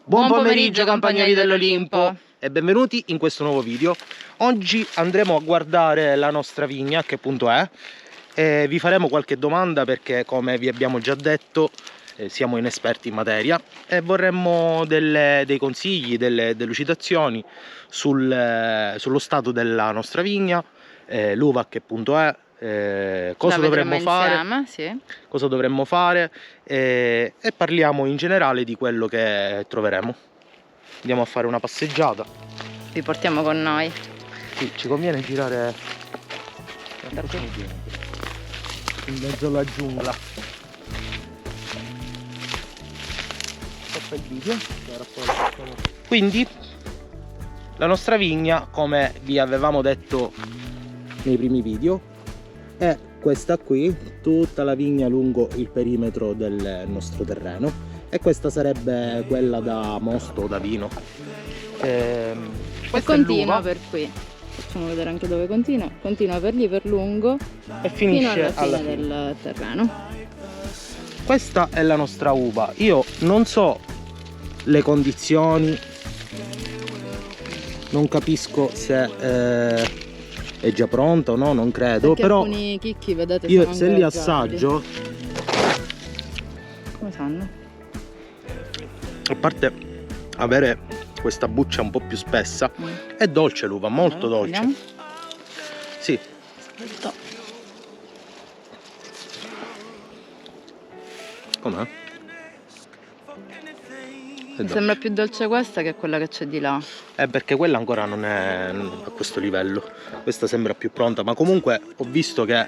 Buon pomeriggio Campagnoli dell'Olimpo e benvenuti in questo nuovo video. Oggi andremo a guardare la nostra vigna, a che punto è, e vi faremo qualche domanda perché, come vi abbiamo già detto, siamo inesperti in materia e vorremmo dei consigli, delle delucidazioni sullo stato della nostra vigna, l'uva a che punto è, cosa dovremmo fare, insieme, sì. cosa dovremmo fare e parliamo in generale di quello che troveremo. Andiamo a fare una passeggiata. Vi portiamo con noi. Sì, ci conviene girare in mezzo alla giungla. Stoppa il video. Quindi la nostra vigna, come vi avevamo detto nei primi video, è questa qui, tutta la vigna lungo il perimetro del nostro terreno, e questa sarebbe quella da mosto o da vino. E continua per qui. Facciamo vedere anche dove continua. Continua per lì, per lungo, e finisce fino alla fine del terreno. Questa è la nostra uva. Io non so le condizioni, non capisco se è già pronta o no, non credo. Perché però alcuni chicchi, vedete, io sono se li ancora gialli. assaggio, Come sanno? a parte avere questa buccia un po' più spessa, è dolce l'uva, molto dolce. Andiamo? Sì. Aspetta. Com'è? Mi sembra più dolce questa che quella che c'è di là. Perché quella ancora non è a questo livello, questa sembra più pronta, ma comunque ho visto che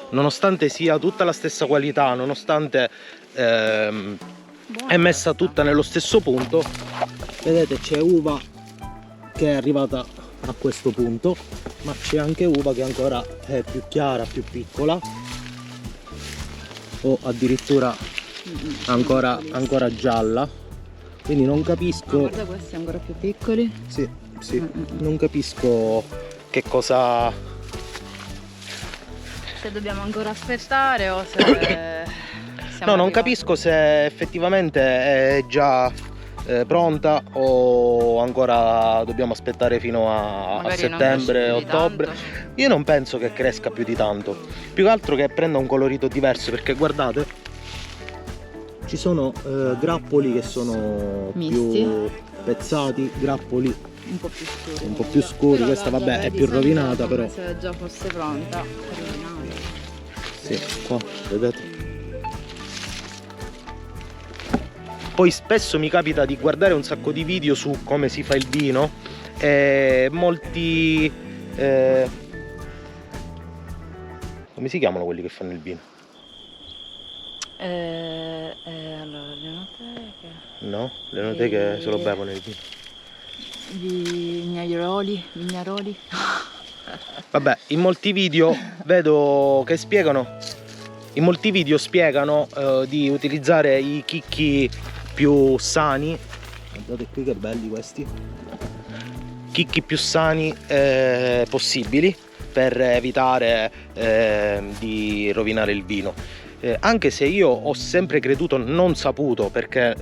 nonostante sia tutta la stessa qualità, nonostante è messa tutta nello stesso punto, vedete, c'è uva che è arrivata a questo punto, ma c'è anche uva che ancora è più chiara, più piccola, o addirittura ancora gialla. Quindi non capisco. Guarda, questi ancora più piccoli. Sì, non capisco che cosa. Se dobbiamo ancora aspettare o se siamo Non arrivati. capisco se effettivamente è già pronta o ancora dobbiamo aspettare fino a Magari non settembre, cresce più di ottobre. tanto. Io non penso che cresca più di tanto, più che altro che prenda un colorito diverso, perché guardate, ci sono grappoli che sono Misti, più pezzati, grappoli un po' più scuri. un po' più scuri. Però questa guarda, vabbè è vedi, più sembra rovinata, come però se già fosse pronta. Rovinata. sì, qua vedete. Poi spesso mi capita di guardare un sacco di video su come si fa il vino e molti come si chiamano quelli che fanno il vino? Allora, le enoteche. No? Le enoteche se lo bevono il vino. Vignaroli. Vabbè, in molti video vedo che spiegano, di utilizzare i chicchi più sani. Guardate qui che belli questi. Chicchi più sani possibili, per evitare di rovinare il vino. Anche se io ho sempre creduto, non saputo, perché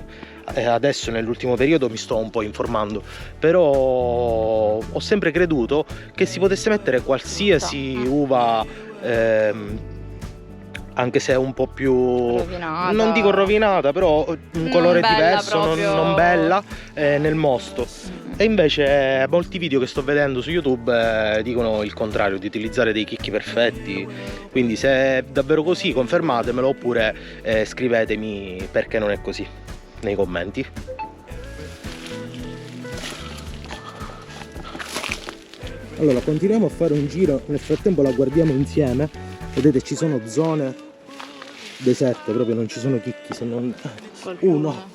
adesso nell'ultimo periodo mi sto un po' informando, però ho sempre creduto che si potesse mettere qualsiasi uva, anche se è un po' più Rovinata. non dico rovinata, però un colore bella diverso, proprio. non bella nel mosto. E invece molti video che sto vedendo su YouTube dicono il contrario, di utilizzare dei chicchi perfetti. Quindi se è davvero così confermatemelo, oppure scrivetemi perché non è così nei commenti. Allora continuiamo a fare un giro, nel frattempo la guardiamo insieme. Vedete, ci sono zone deserte, proprio non ci sono chicchi, se non uno.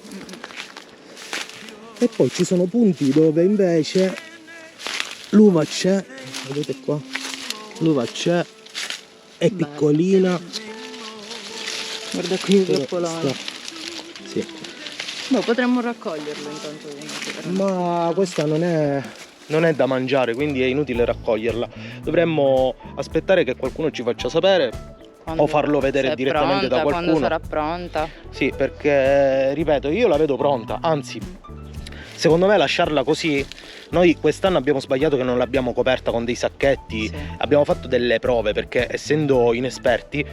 E poi ci sono punti dove invece l'uva c'è, vedete qua, l'uva c'è, è piccolina. Guarda qui il grappolone. Sì. Boh, potremmo raccoglierlo intanto. Ma questa non è da mangiare, quindi è inutile raccoglierla. Dovremmo aspettare che qualcuno ci faccia sapere o farlo vedere direttamente da qualcuno. Quando sarà pronta. Sì, perché ripeto, io la vedo pronta, anzi secondo me lasciarla così, noi quest'anno abbiamo sbagliato che non l'abbiamo coperta con dei sacchetti, Sì. abbiamo fatto delle prove perché essendo inesperti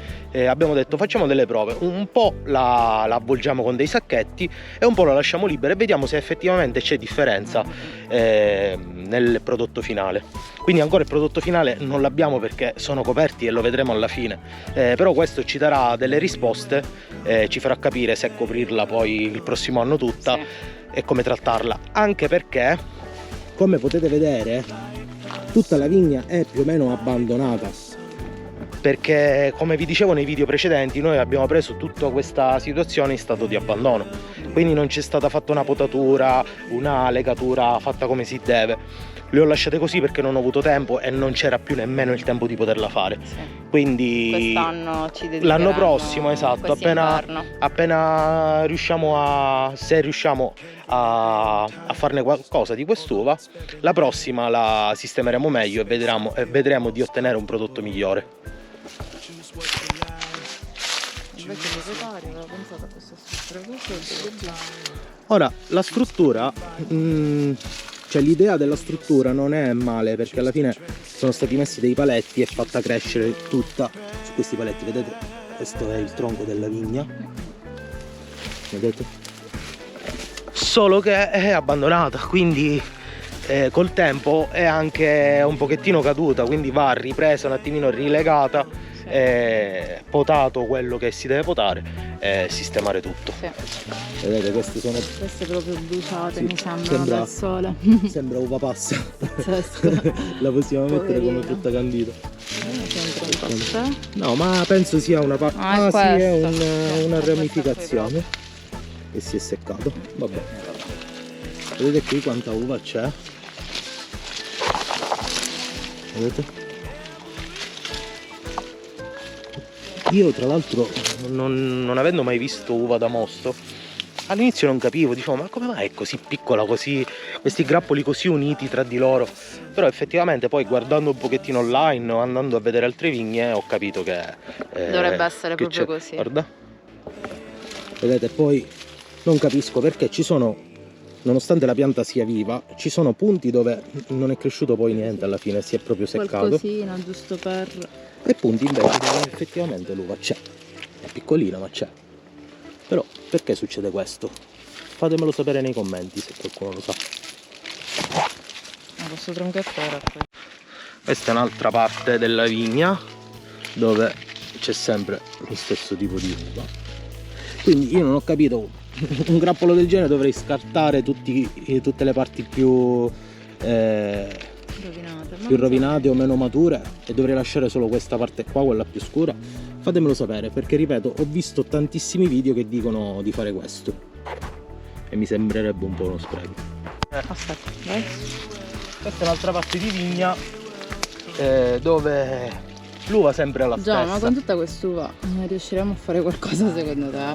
abbiamo detto facciamo delle prove, un po' la avvolgiamo con dei sacchetti e un po' la lasciamo libera e vediamo se effettivamente c'è differenza nel prodotto finale. Quindi ancora il prodotto finale non l'abbiamo perché sono coperti e lo vedremo alla fine, però questo ci darà delle risposte, ci farà capire se coprirla poi il prossimo anno tutta. Sì. E come trattarla, anche perché come potete vedere tutta la vigna è più o meno abbandonata, perché come vi dicevo nei video precedenti noi abbiamo preso tutta questa situazione in stato di abbandono, quindi non c'è stata fatta una potatura, una legatura fatta come si deve. Le ho lasciate così perché non ho avuto tempo e non c'era più nemmeno il tempo di poterla fare. Sì. Quindi Quest'anno ci dedicheremo, l'anno prossimo, esatto, appena riusciamo se riusciamo a farne qualcosa di quest'uva, la prossima la sistemeremo meglio e vedremo di ottenere un prodotto migliore. Invece di repari, avevo pensato a questa struttura. Ora, la struttura, cioè l'idea della struttura non è male perché alla fine sono stati messi dei paletti e fatta crescere tutta su questi paletti, vedete? Questo è il tronco della vigna, vedete? Solo che è abbandonata, quindi col tempo è anche un pochettino caduta, quindi va ripresa un attimino, rilegata, potato quello che si deve potare e sistemare tutto. Sì. Vedete, Queste proprio bruciate, sì, mi sembrano dal sole. Sembra uva passa. Pazzesco. La possiamo mettere come Poverina. frutta candita. C'entra un caffè. No, ma penso sia una parte. Ah, è sì, è questo. una ramificazione. E si è seccato. Vabbè. Vedete qui quanta uva c'è? Vedete? Io tra l'altro non avendo mai visto uva da mosto, all'inizio non capivo, dicevo ma come mai è così piccola, così, questi grappoli così uniti tra di loro, però effettivamente poi guardando un pochettino online o andando a vedere altre vigne ho capito che dovrebbe essere che proprio c'è. così. Guarda, vedete, poi non capisco perché ci sono, nonostante la pianta sia viva, ci sono punti dove non è cresciuto poi niente alla fine, si è proprio seccato. Qualcosina giusto per... E punti invece dove effettivamente l'uva c'è, è piccolina ma c'è. Però perché succede questo? Fatemelo sapere nei commenti se qualcuno lo sa. Questo tronchettore qui. Questa è un'altra parte della vigna dove c'è sempre lo stesso tipo di uva. Quindi io non ho capito, un grappolo del genere dovrei scartare tutte le parti più rovinate o meno mature e dovrei lasciare solo questa parte qua, quella più scura. Fatemelo sapere perché ripeto, ho visto tantissimi video che dicono di fare questo e mi sembrerebbe un po' uno spreco. Aspetta, vai. Questa è un'altra parte di vigna dove l'uva sempre è la stessa. Già, ma con tutta quest'uva riusciremo a fare qualcosa secondo te?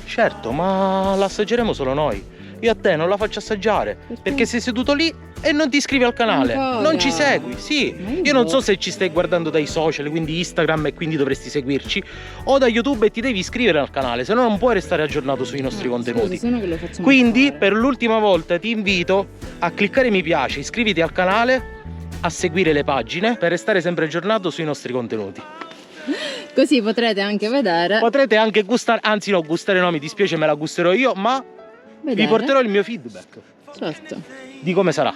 Certo, ma la assaggeremo solo noi. Io a te non la faccio assaggiare perché sei seduto lì e non ti iscrivi al canale. Ancora? Non ci segui, sì. Ma Io non so se ci stai guardando dai social, quindi Instagram, e quindi dovresti seguirci, o da YouTube e ti devi iscrivere al canale, se no non puoi restare aggiornato sui nostri contenuti. Scusa, che lo facciamo Quindi fare. per l'ultima volta ti invito a cliccare mi piace, iscriviti al canale, a seguire le pagine per restare sempre aggiornato sui nostri contenuti. Così potrete anche vedere. Potrete anche gustare, anzi no, gustare no, mi dispiace, me la gusterò io, ma vi porterò il mio feedback Certo. di come sarà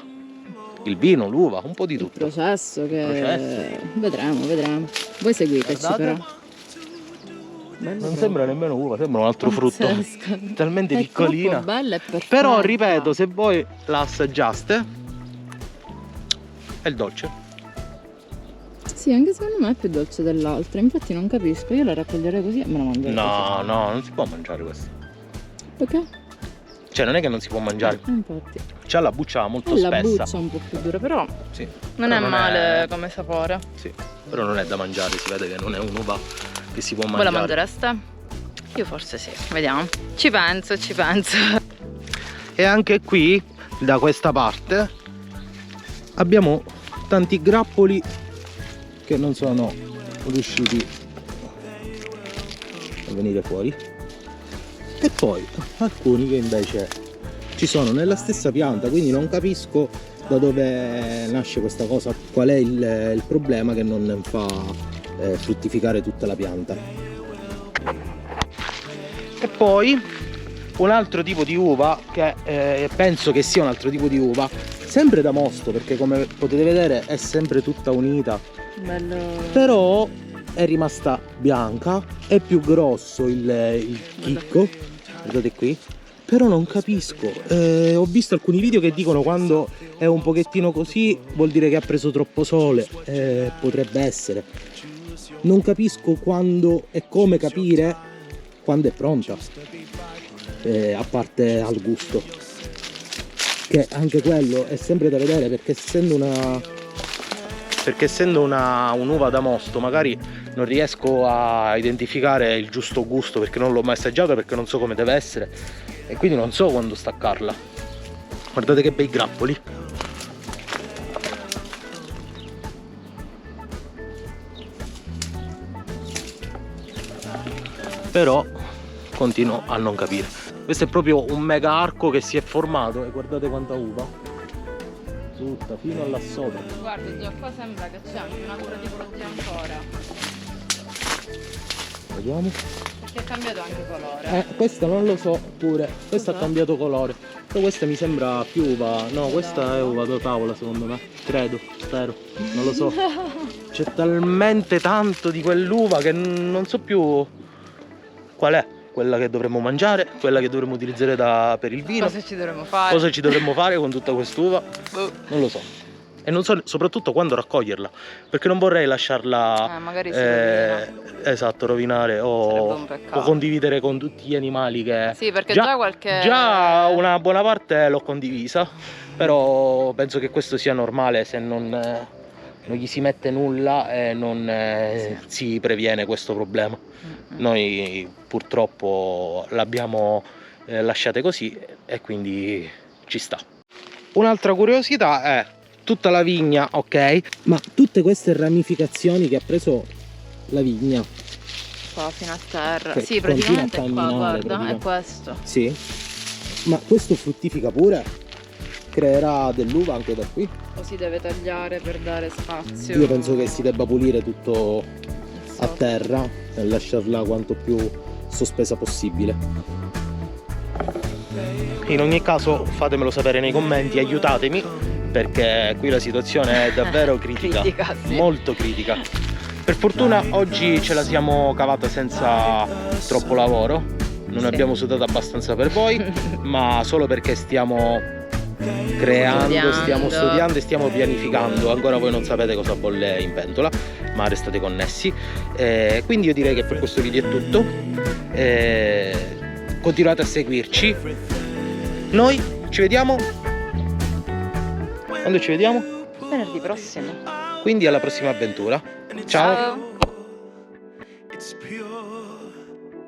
il vino, l'uva, un po' di Il tutto. processo che... Processo. Vedremo. Voi seguiteci. Guardate. Però. Bello Non sembra nemmeno uva, sembra un altro frutto. Pazzesco. Talmente È piccolina. troppo bella e perfetta. Però ripeto, se voi la assaggiaste è il dolce. Sì, anche secondo me è più dolce dell'altra. Infatti non capisco. Io la raccoglierei così e me la mangerei. No, no, non si può mangiare questo. Perché? Cioè non è che non si può mangiare. Infatti. C'ha la buccia molto La spessa. buccia un po' più dura, però Sì. non Però è male come sapore. Sì. Però non è da mangiare, si vede che non è un'uva che si può Voi mangiare. la mangereste? Io forse sì, vediamo. Ci penso. E anche qui, da questa parte, abbiamo tanti grappoli che non sono riusciti a venire fuori. E poi alcuni che invece ci sono nella stessa pianta, quindi non capisco da dove nasce questa cosa, qual è il problema che non fa fruttificare tutta la pianta. E poi un altro tipo di uva che penso che sia un altro tipo di uva, sempre da mosto, perché come potete vedere è sempre tutta unita. Bello. Però è rimasta bianca, è più grosso il chicco, guardate qui. Però non capisco, ho visto alcuni video che dicono quando è un pochettino così vuol dire che ha preso troppo sole, potrebbe essere. Non capisco quando e come capire quando è pronta, a parte al gusto, che anche quello è sempre da vedere, perché essendo un'uva da mosto magari non riesco a identificare il giusto gusto, perché non l'ho mai assaggiato, perché non so come deve essere e quindi non so quando staccarla. Guardate che bei grappoli. Però continuo a non capire. Questo è proprio un mega arco che si è formato e guardate quanta uva, tutta fino là sopra. Guarda, già qua sembra che c'è anche un'altra tipologia ancora. Vediamo. Perché è cambiato anche colore. Questa non lo so pure, questa ha cambiato colore. Però questa mi sembra più uva, no, questa è uva da tavola secondo me, credo, spero, non lo so. C'è talmente tanto di quell'uva che non so più qual è quella che dovremmo mangiare, quella che dovremmo utilizzare per il vino. Cosa ci dovremmo fare? Cosa ci dovremmo fare con tutta quest'uva? Non lo so. E non so soprattutto quando raccoglierla, perché non vorrei lasciarla magari si rovina. Esatto, rovinare o condividere con tutti gli animali che... Sì, perché già una buona parte l'ho condivisa, però penso che questo sia normale se non gli si mette nulla e non si previene questo problema. Noi purtroppo l'abbiamo lasciate così e quindi ci sta. Un'altra curiosità è tutta la vigna, ok, ma tutte queste ramificazioni che ha preso la vigna qua fino a terra, che sì, praticamente qua, guarda, è questo. Sì, ma questo fruttifica pure? Creerà dell'uva anche da qui? O si deve tagliare per dare spazio? Io penso che si debba pulire tutto a terra e lasciarla quanto più sospesa possibile. In ogni caso fatemelo sapere nei commenti, aiutatemi, perché qui la situazione è davvero critica, sì. Molto critica. Per fortuna oggi ce la siamo cavata senza troppo lavoro, non abbiamo sudato abbastanza per voi, ma solo perché stiamo creando, stiamo studiando e stiamo pianificando. Ancora voi non sapete cosa bolle in pentola, ma restate connessi. Quindi io direi che per questo video è tutto. Continuate a seguirci. Noi ci vediamo. Quando ci vediamo? Venerdì prossimo. Quindi alla prossima avventura. Ciao. Ciao.